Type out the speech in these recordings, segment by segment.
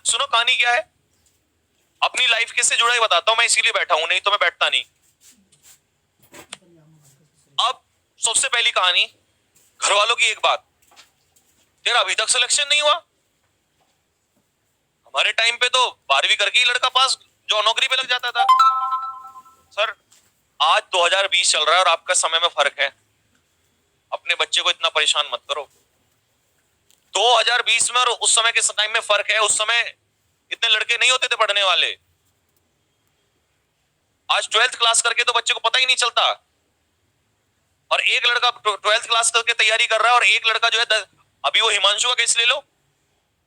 सुनो कहानी क्या है, अपनी लाइफ के से जुड़ा ही बताता हूं, मैं इसीलिए बैठा हूं, नहीं तो मैं बैठता नहीं। अब सबसे पहली कहानी, घर वालों की एक बात, तेरा अभी तक सिलेक्शन नहीं हुआ। हमारे टाइम पे तो 12वीं करके ही लड़का पास जो नौकरी पे लग जाता था। सर आज 2020 चल रहा है और आपका समय में फर्क है, अपने बच्चे को इतना परेशान मत करो। 2020 में और उस समय के टाइम में फर्क है, उस समय इतने लड़के नहीं होते थे पढ़ने वाले। आज 12th क्लास करके तो बच्चे को पता ही नहीं चलता, और एक लड़का 12th क्लास करके तैयारी कर रहा है और एक लड़का जो है अभी वो हिमांशु का केस ले लो,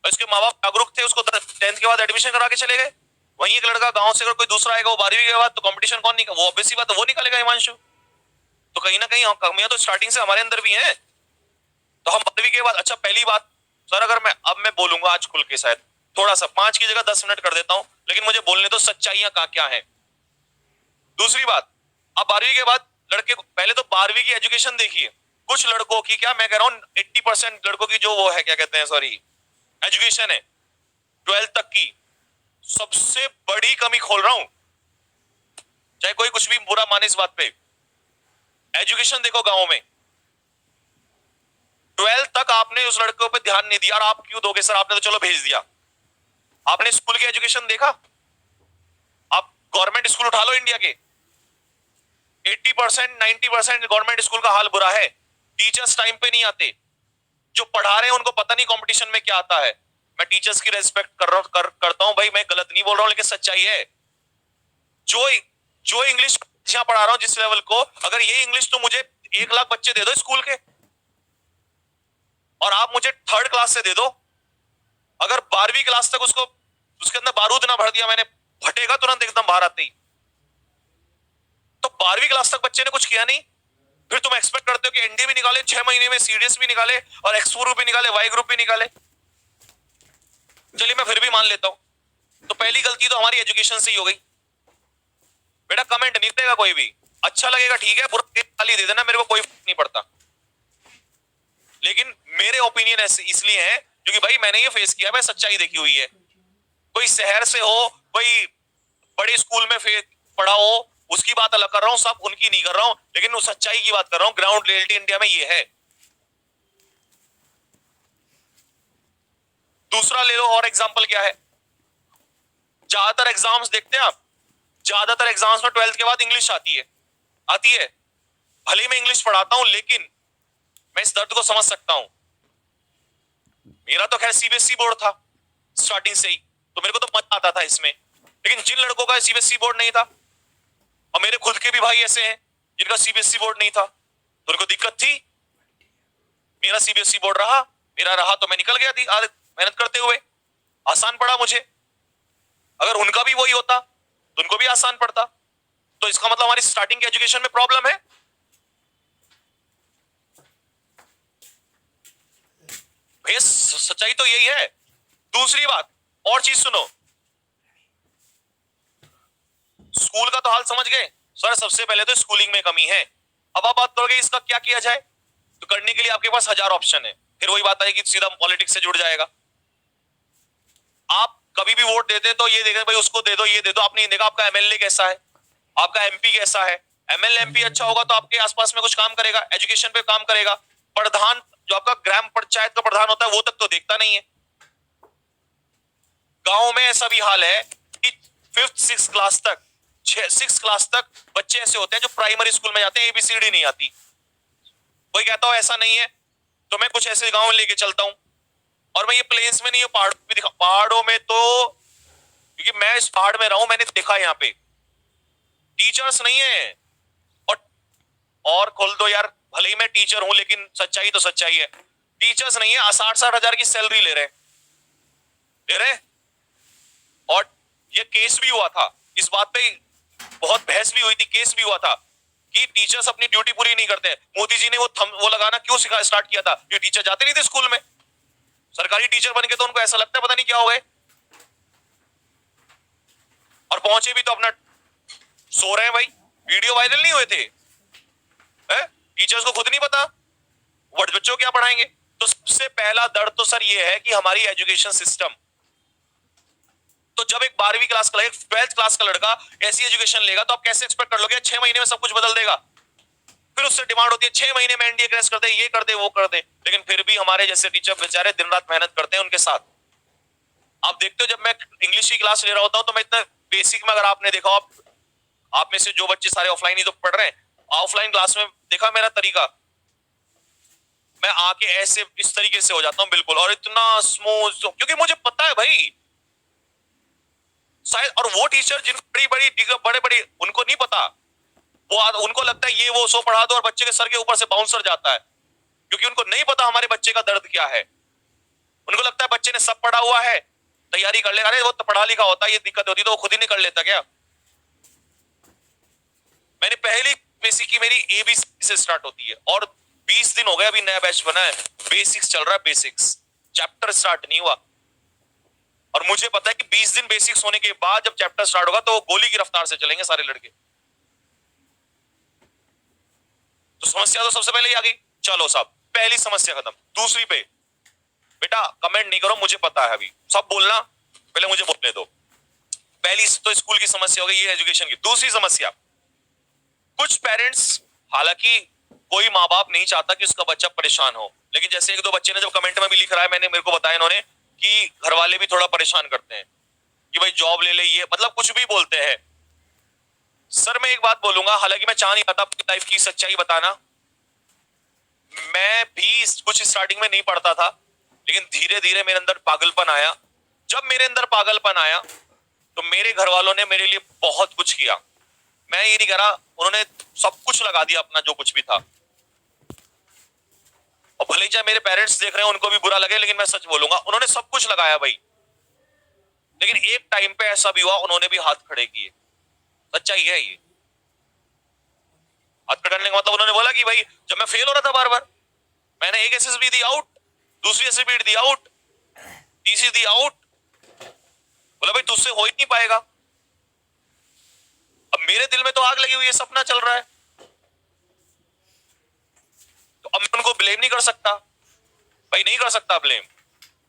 उसके माँ बाप जागरूक थे, उसको 10th के बाद एडमिशन करा के चले गए। वहीं एक लड़का गांव से अगर कोई दूसरा आएगा वो 12वीं के बाद, तो कंपटीशन कौन निकाल, वो ऑब्वियसली बात है वो निकालेगा हिमांशु। तो कहीं ना कहीं कमियां तो स्टार्टिंग से हमारे अंदर भी हैं। तो हम 12वीं के बाद, अच्छा पहली बात सर, अगर मैं बोलूंगा आज खुल के, शायद थोड़ा सा 5 की जगह 10 मिनट कर देता हूं, लेकिन मुझे बोलने तो सच्चाइयां कहां क्या है। दूसरी बात, अब 12वीं के बाद लड़के को पहले तो 12वीं की एजुकेशन देखिए, कुछ लड़कों की, क्या मैं कह रहा हूं 80% लड़कों की जो वो है, क्या कहते हैं, सॉरी, एजुकेशन है 12th तक की, सबसे बड़ी कमी खोल रहा हूं, चाहे कोई कुछ भी बुरा माने इस बात पे। एजुकेशन देखो गांव में 12th तक आपने उस लड़कों पे ध्यान नहीं दिया, और आप क्यों दोगे सर, आपने तो चलो भेज दिया। आपने स्कूल की एजुकेशन देखा, आप गवर्नमेंट स्कूल उठा लो इंडिया के, 80% 90% गवर्नमेंट स्कूल का हाल बुरा है। टीचर्स टाइम पे नहीं आते, जो पढ़ा रहे हैं उनको पता नहीं कंपटीशन में क्या आता है। मैं टीचर्स की रेस्पेक्ट कर रहा हूं, करता हूं भाई, मैं गलत नहीं बोल रहा हूं, लेकिन सच्चाई है। जो जो इंग्लिश यहां पढ़ा रहा हूं जिस लेवल को, अगर ये इंग्लिश तो मुझे 1 लाख बच्चे दे दो स्कूल के, और आप मुझे 3rd क्लास से दे दो, अगर 12वीं क्लास तक उसको उसके अंदर बारूद ना भर दिया मैंने, फटेगा तुरंत एकदम बाहर आते ही। तो 12वीं क्लास तक बच्चे ने कुछ किया नहीं, फिर तुम एक्सपेक्ट करते हो कि एनडीए भी निकाले 6 महीने में, सीडीएस भी निकाले, और एक्स ग्रुप भी निकाले, वाई ग्रुप भी निकाले। चलिए मैं फिर भी मान लेता हूं, तो पहली गलती तो हमारी एजुकेशन से ही हो गई। बेटा कमेंट नहीं देगा कोई भी, अच्छा लगेगा ठीक है, बुरा गाली दे देना, मेरे को कोई फर्क नहीं पड़ता, लेकिन मेरे ओपिनियन ऐसे इसलिए है क्योंकि भाई मैंने ये फेस किया, मैं सच्चाई देखी हुई है। कोई शहर से हो, कोई बड़े स्कूल में पढ़ा हो, उसकी बात अलग कर रहा हूं, सब उनकी नहीं कर रहा हूं, लेकिन वो सच्चाई की बात कर रहा हूं, ग्राउंड रियलिटी इंडिया में ये है। दूसरा ले लो, और एग्जांपल क्या है, ज्यादातर एग्जाम्स देखते हैं आप, ज्यादातर एग्जाम्स में 12th के बाद इंग्लिश आती है। भले मैं इंग्लिश पढ़ाता हूं, लेकिन मैं इस दर्द को समझ सकता हूं। मेरा तो खैर सीबीएसई बोर्ड था स्टार्टिंग से ही, तो मेरे को तो मजा आता था इसमें, लेकिन जिन लड़कों का सीबीएसई बोर्ड नहीं था, और मेरे खुद के भी भाई ऐसे हैं जिनका सीबीएसई बोर्ड नहीं था, तो उनको दिक्कत थी। मेरा सीबीएसई बोर्ड रहा, मेरा रहा तो मैं निकल गया थी मेहनत करते हुए, आसान पड़ा मुझे। अगर उनका भी वही होता तो उनको भी आसान पड़ता। तो इसका मतलब हमारी स्टार्टिंग के एजुकेशन में प्रॉब्लम है। भैया सच्चाई तो यही है। दूसरी बात, और चीज सुनो, स्कूल का तो हाल समझ गए सर, सबसे पहले तो स्कूलिंग में कमी है। अब आप बात करोगे इसका क्या किया जाए, तो करने के लिए आपके पास 1000 ऑप्शन है, फिर वही बात आएगी, सीधा पॉलिटिक्स से जुड़ जाएगा। आप कभी भी वोट देते तो ये देखें भाई उसको दे दो, ये दे दो, आपने देखा आपका एमएलए कैसा है, आपका एमपी कैसा है। एमएलए एमपी अच्छा होगा तो आपके आसपास में कुछ काम करेगा, एजुकेशन पे काम करेगा। प्रधान, जो आपका ग्राम पंचायत का प्रधान होता है, वो तक तो देखता नहीं है। गांव में ऐसा भी हाल है कि 5th 6th क्लास तक, 6th क्लास तक बच्चे ऐसे होते हैं जो प्राइमरी स्कूल में जाते हैं, एबीसीडी नहीं आती। कोई कहता हो ऐसा नहीं है, तो मैं कुछ ऐसे गांव लेके चलता हूं, और मैं ये प्लेन्स में नहीं, ये पहाड़ों में दिखा, पहाड़ों में तो, क्योंकि मैं इस पहाड़ में रहा हूं, मैंने देखा यहाँ पे टीचर्स नहीं है। और खोल दो यार, भले ही मैं टीचर हूं, लेकिन सच्चाई तो सच्चाई है, टीचर्स नहीं है। 60-60 हजार की सैलरी ले रहे। और ये केस भी हुआ था इस बात पे, बहुत बहस भी हुई थी, केस भी हुआ था कि टीचर्स अपनी ड्यूटी पूरी नहीं करते। मोदी जी ने वो लगाना क्यों स्टार्ट किया था, ये टीचर जाते नहीं थे स्कूल में, सरकारी टीचर बन के तो उनको ऐसा लगता है पता नहीं क्या हो गए, और पहुंचे भी तो अपना सो रहे हैं भाई। वीडियो वायरल नहीं हुए थे, टीचर्स को खुद नहीं पता बच्चों क्या पढ़ाएंगे। तो सबसे पहला दर्द तो सर ये है कि हमारी एजुकेशन सिस्टम, तो जब एक 12वीं क्लास का, एक 12th क्लास का लड़का ऐसी एजुकेशन लेगा तो आप कैसे एक्सपेक्ट कर लोगे 6 महीने में सब कुछ बदल देगा? फिर उससे डिमांड होती है 6 महीने में एनडीए क्रैश कर दे, ये कर दे, वो कर दे। लेकिन फिर भी हमारे जैसे टीचर बेचारे दिन रात मेहनत करते हैं उनके साथ। आप देखते हो जब मैं इंग्लिश की क्लास ले रहा होता हूं तो मैं इतना बेसिक में, अगर आपने देखा, आप में से जो बच्चे सारे ऑफलाइन ही तो पढ़ रहे हैं, ऑफलाइन क्लास में देखा मेरा तरीका, मैं आके ऐसे इस तरीके से हो जाता हूं बिल्कुल, और इतना स्मूथ, क्योंकि मुझे पता है भाई शायद। और वो टीचर जिन बड़ी बड़े बड़े उनको नहीं पता, वो उनको लगता है ये वो सो पढ़ा दो और बच्चे के सर के ऊपर से बाउंसर जाता है, क्योंकि उनको नहीं पता हमारे बच्चे का दर्द क्या है। उनको लगता है बच्चे ने सब पढ़ा हुआ है, तैयारी कर लेगा। अरे वो तो पढ़ा लिखा होता, ये दिक्कत होती तो वो खुद ही नहीं कर लेता क्या? मैंने पहली बेसिक की मेरी एबीसी से स्टार्ट होती है, और 20 दिन हो गए, अभी नया बैच बना है, बेसिक्स चल रहा है, बेसिक्स चैप्टर स्टार्ट नहीं हुआ। और मुझे पता है कि 20 दिन बेसिक्स होने के बाद जब चैप्टर स्टार्ट होगा तो वो गोली की रफ्तार से चलेंगे सारे लड़के। तो समस्या तो सबसे पहले ही आ गई। चलो साहब, पहली समस्या खत्म। दूसरी पे, बेटा कमेंट नहीं करो, मुझे पता है, अभी सब बोलना, पहले मुझे बोलने दो। पहली तो स्कूल की समस्या हो गई, ये एजुकेशन की। दूसरी समस्या, कुछ पेरेंट्स, हालांकि कोई माँ बाप नहीं चाहता कि उसका बच्चा परेशान हो, लेकिन जैसे एक दो बच्चे ने जब कमेंट में भी लिख रहा है, मैंने, मेरे को बताया इन्होंने कि घर वाले भी थोड़ा परेशान करते हैं कि भाई जॉब ले ले, ये मतलब कुछ भी बोलते हैं। सर मैं एक बात बोलूंगा, हालांकि मैं चाह नहीं पाता अपनी लाइफ की सच्चाई बताना, मैं भी कुछ स्टार्टिंग में नहीं पढ़ता था, लेकिन धीरे धीरे मेरे अंदर पागलपन आया। जब मेरे अंदर पागलपन आया तो मेरे घर वालों ने मेरे लिए बहुत कुछ किया। मैं ये नहीं कह रहा, उन्होंने सब कुछ लगा दिया अपना जो कुछ भी था। और भले ही चाहे मेरे पेरेंट्स देख रहे हैं उनको भी बुरा लगे, लेकिन मैं सच बोलूंगा, उन्होंने सब कुछ लगाया भाई। लेकिन एक टाइम पे ऐसा भी हुआ, उन्होंने भी हाथ खड़े किए। सच्चाई है ये। हाथ खड़े करने का मतलब, उन्होंने बोला कि भाई जब मैं फेल हो रहा था बार बार, मैंने एक एसएसबी दी आउट, दूसरी एसएसबी दी आउट, तीसरी दी आउट, बोला भाई तुझसे हो ही नहीं पाएगा। अब मेरे दिल में तो आग लगी हुई है, सपना चल रहा है, तो अब मैं उनको ब्लेम नहीं कर सकता भाई, नहीं कर सकता ब्लेम।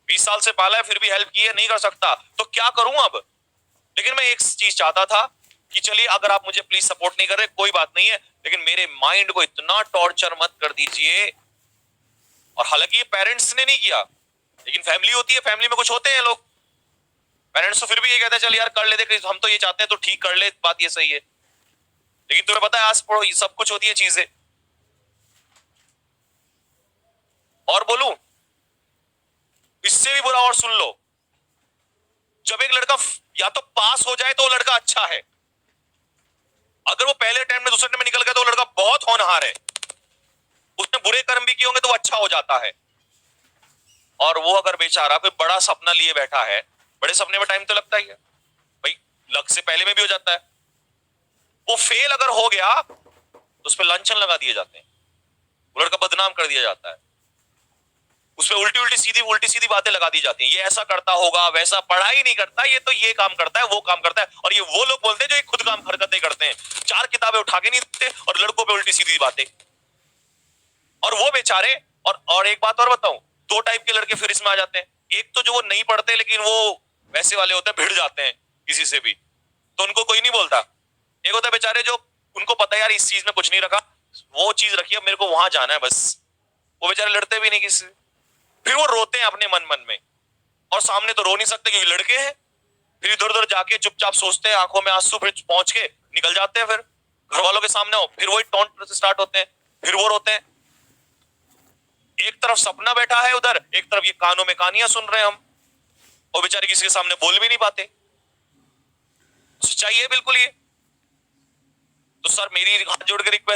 20 साल से पाला है, फिर भी हेल्प की है, नहीं कर सकता, तो क्या करूं अब? लेकिन मैं एक चीज चाहता था कि चलिए अगर आप मुझे प्लीज सपोर्ट नहीं कर रहे कोई बात नहीं है, लेकिन मेरे माइंड को इतना टॉर्चर मत कर दीजिए। और हालांकि ये पेरेंट्स ने नहीं किया, लेकिन फैमिली होती है, फैमिली में कुछ होते हैं लोग, पेरेंट्स तो फिर भी ये कहते हैं चल यार कर ले, हम तो ये चाहते हैं तो ठीक कर ले, बात ये सही है। लेकिन तुम्हें पता है आस पड़ोस सब कुछ होती है चीजें। और बोलूं, इससे भी बुरा और सुन लो, जब एक लड़का या तो पास हो जाए तो वो लड़का अच्छा है, अगर वो पहले अटेम्प्ट में दूसरे अटेम्प्ट में निकल गया तो वो लड़का बहुत होनहार है, उसने बुरे कर्म भी किए होंगे तो वो अच्छा हो जाता है। और वो अगर बेचारा कोई बड़ा सपना लिए बैठा है, बड़े सपने में टाइम तो लगता ही है भाई, लक से पहले में भी हो जाता है, वो फेल अगर हो गया तो उस पर लांछन लगा दिए जाते हैं, वो लड़का बदनाम कर दिया जाता है, उस पर उल्टी सीधी बातें लगा दी जाती हैं, ये ऐसा करता होगा, वैसा, पढ़ाई नहीं करता, ये तो ये काम करता है, वो काम करता है। और ये वो लोग बोलते हैं जो खुद काम हरकतें करते हैं, 4 किताबें उठा के नहीं देते और लड़कों पे उल्टी सीधी बातें। और वो बेचारे, और एक बात और बताऊं, 2 टाइप के लड़के फिर इसमें आ जाते हैं। एक तो जो वो नहीं पढ़ते लेकिन वो वैसे वाले होते हैं, भिड़ जाते हैं किसी से भी, तो उनको कोई नहीं बोलता। एक होता है बेचारे जो उनको पता है यार इस चीज में कुछ नहीं रखा, वो चीज रखी है, मेरे को वहां जाना है बस, वो बेचारे लड़ते भी नहीं किसी से, फिर वो रोते हैं अपने मन मन में, और सामने तो रो नहीं सकते क्योंकि लड़के हैं, फिर इधर उधर जाके चुपचाप सोचते हैं, आंखों में आंसू, फिर पहुंच के निकल जाते हैं, फिर घर वालों के सामने हो, फिर वही टॉन्ट स्टार्ट होते हैं, फिर वो रोते हैं। एक तरफ सपना बैठा है उधर, एक तरफ ये कानों में कहानियां सुन रहे हैं हम, और बेचारे किसी के सामने बोल भी नहीं पाते। सच्चाई है बिल्कुल ये। तो सर मेरी हाथ जोड़ के रिक्वेस्ट